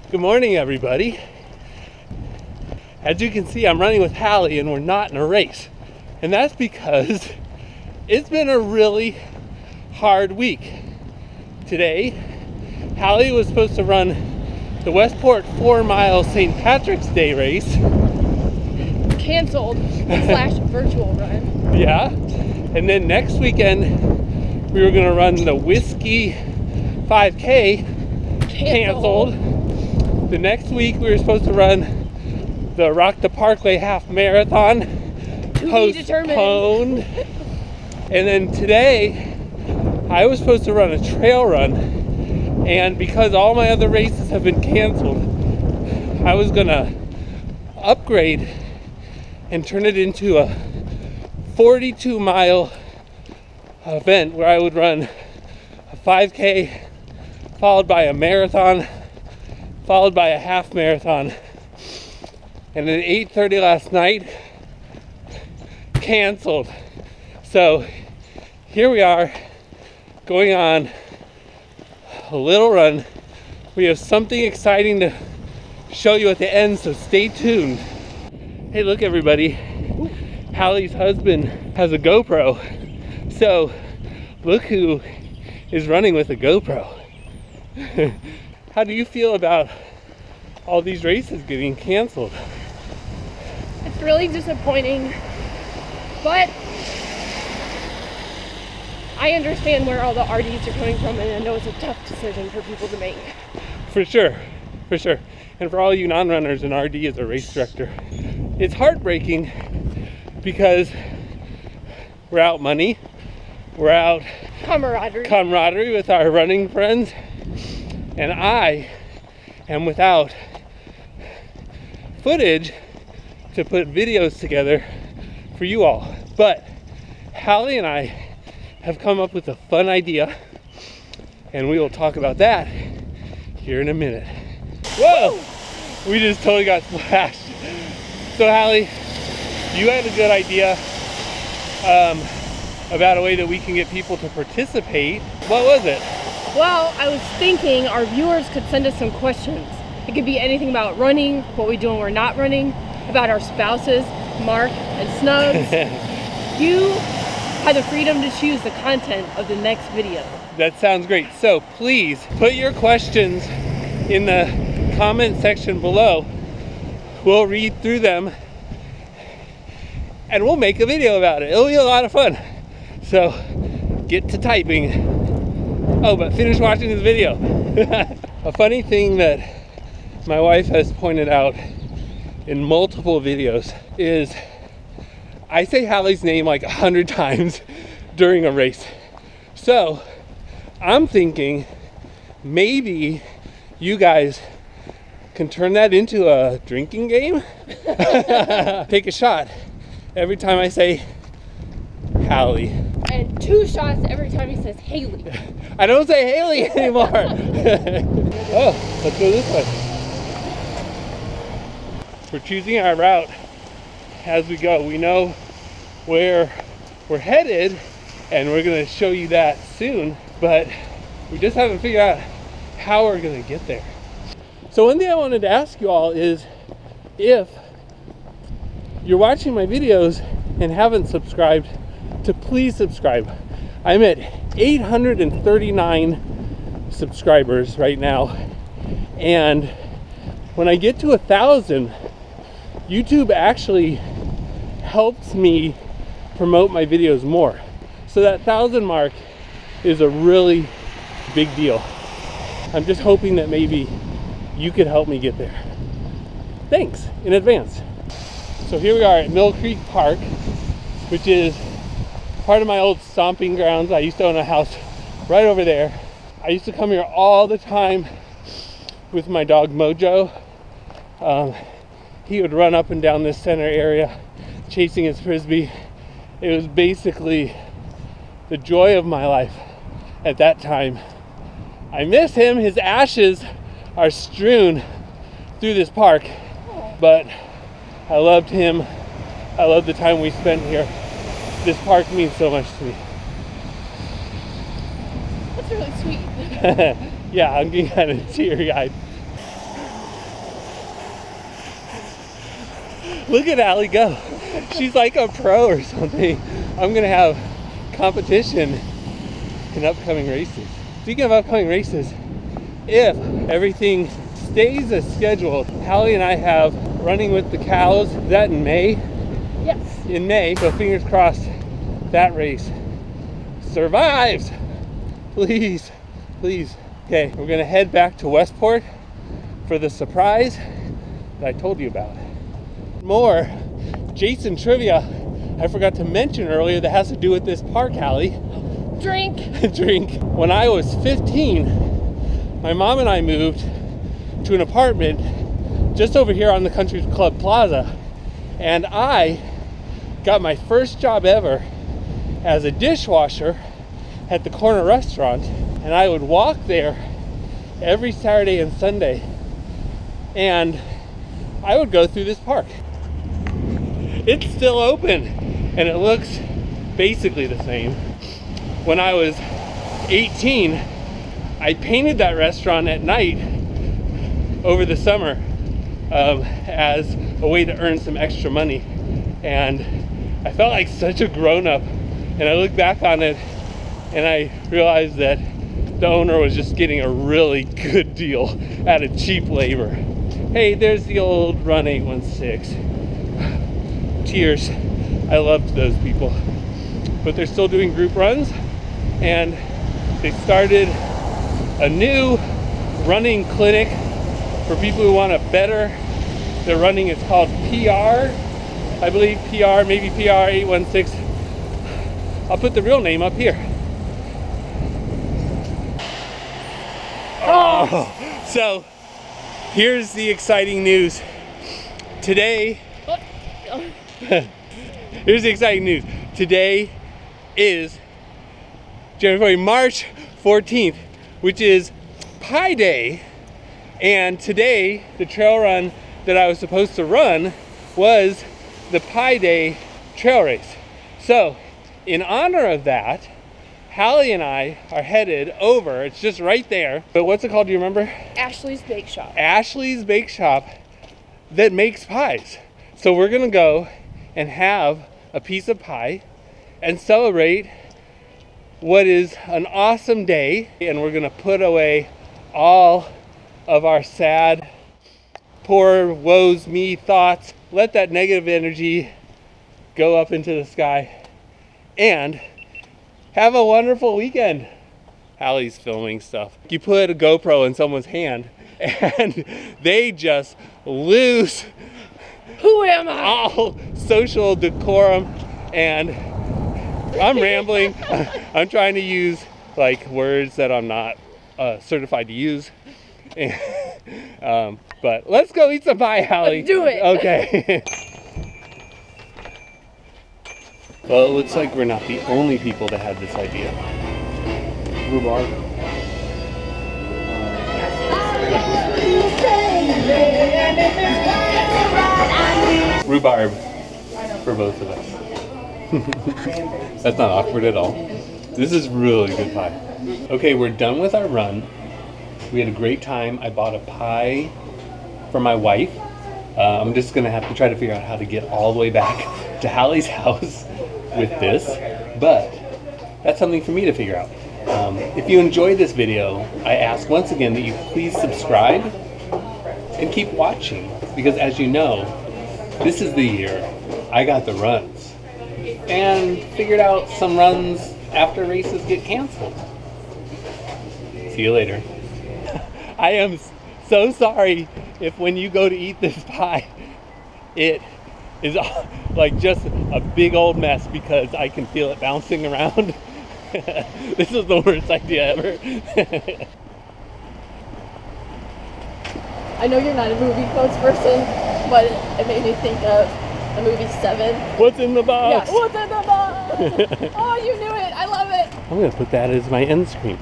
Good morning, everybody. As you can see, I'm running with Hallie and we're not in a race. And that's because it's been a really hard week. Today, Hallie was supposed to run the Westport 4-mile St. Patrick's Day race. Canceled / virtual run. Yeah. And then next weekend, we were gonna run the Whiskey 5K. Canceled. The next week we were supposed to run the Rock the Parkway half marathon. Postponed. And then today I was supposed to run a trail run, and because all my other races have been canceled, I was gonna upgrade and turn it into a 42-mile event where I would run a 5K followed by a marathon, followed by a half marathon. And at 8:30 last night, canceled. So here we are going on a little run. We have something exciting to show you at the end, so stay tuned. Hey, look everybody, Hallie's husband has a GoPro. So look who is running with a GoPro. How do you feel about all these races getting canceled? It's really disappointing, but I understand where all the RDs are coming from, and I know it's a tough decision for people to make. For sure, for sure. And for all you non-runners, an RD is a race director. It's heartbreaking because we're out money, we're out camaraderie with our running friends, and I am without footage to put videos together for you all. But Hallie and I have come up with a fun idea, and we will talk about that here in a minute. Whoa! We just totally got splashed. So Hallie, you had a good idea about a way that we can get people to participate. What was it? Well, I was thinking our viewers could send us some questions. It could be anything about running, what we do when we're not running, about our spouses, Mark and Snugs. You have the freedom to choose the content of the next video. That sounds great. So please put your questions in the comment section below. We'll read through them and we'll make a video about it. It'll be a lot of fun. So get to typing. Oh, but finish watching this video. A funny thing that my wife has pointed out in multiple videos is I say Hallie's name like 100 times during a race. So I'm thinking maybe you guys can turn that into a drinking game. Take a shot every time I say Hallie. And 2 shots every time he says Haley. I don't say Haley anymore. Oh, let's go this way. We're choosing our route as we go. We know where we're headed, and we're gonna show you that soon, but we just haven't figured out how we're gonna get there. So one thing I wanted to ask you all is, if you're watching my videos and haven't subscribed, to please subscribe. I'm at 839 subscribers right now, and when I get to 1,000, YouTube actually helps me promote my videos more. So that 1,000 mark is a really big deal. I'm just hoping that maybe you could help me get there. Thanks in advance. So here we are at Mill Creek Park, which is part of my old stomping grounds. I used to own a house right over there. I used to come here all the time with my dog Mojo. He would run up and down this center area chasing his frisbee. It was basically the joy of my life at that time. I miss him. His ashes are strewn through this park, but I loved him. I loved the time we spent here. This park means so much to me. That's really sweet. Yeah, I'm getting kind of teary-eyed. Look at Hallie go. She's like a pro or something. I'm gonna have competition in upcoming races. Speaking of upcoming races, if everything stays as scheduled, Hallie and I have Running with the Cows. Is that in May? Yes. In May, so fingers crossed that race survives. Please, please. Okay, we're gonna head back to Westport for the surprise that I told you about. More Jason trivia I forgot to mention earlier that has to do with this park, Hallie. Drink. Drink. When I was 15, my mom and I moved to an apartment just over here on the Country Club Plaza, and I got my first job ever as a dishwasher at the corner restaurant, and I would walk there every Saturday and Sunday, and I would go through this park. It's still open, and it looks basically the same. When I was 18, I painted that restaurant at night over the summer as a way to earn some extra money, and I felt like such a grown-up. And I look back on it and I realized that the owner was just getting a really good deal at a cheap labor. Hey, there's the old Run 816. Tears. I loved those people. But they're still doing group runs, and they started a new running clinic for people who want to better their running. It's called PR, I believe, PR, maybe PR 816. I'll put the real name up here. Oh, so here's the exciting news. Today, here's the exciting news. Today is March 14th, which is Pi Day. And today, the trail run that I was supposed to run was the Pi Day trail race. So, in honor of that, Hallie and I are headed over. It's just right there. But what's it called? Do you remember? Ashley's Bake Shop. Ashley's Bake Shop that makes pies. So we're gonna go and have a piece of pie and celebrate what is an awesome day. And we're gonna put away all of our sad, poor, woes me thoughts. Let that negative energy go up into the sky and have a wonderful weekend. Hallie's filming stuff. You put a GoPro in someone's hand and they just lose Who am I? all social decorum, and I'm rambling. I'm trying to use like words that I'm not certified to use. But let's go eat some pie, Hallie. Let's do it. Okay. Well, it looks like we're not the only people that had this idea. Rhubarb. Rhubarb for both of us. That's not awkward at all. This is really good pie. Okay, we're done with our run. We had a great time. I bought a pie for my wife. I'm just gonna have to try to figure out how to get all the way back to Hallie's house with this, but that's something for me to figure out. If you enjoyed this video, I ask once again that you please subscribe and keep watching, because as you know, this is the year I got the runs and figured out some runs after races get canceled. See you later. I am so sorry if when you go to eat this pie, it is like just a big old mess, because I can feel it bouncing around. This is the worst idea ever. I know you're not a movie quotes person, but it made me think of the movie Seven. What's in the box? Yeah, what's in the box? Oh, you knew it. I love it. I'm gonna put that as my end screen.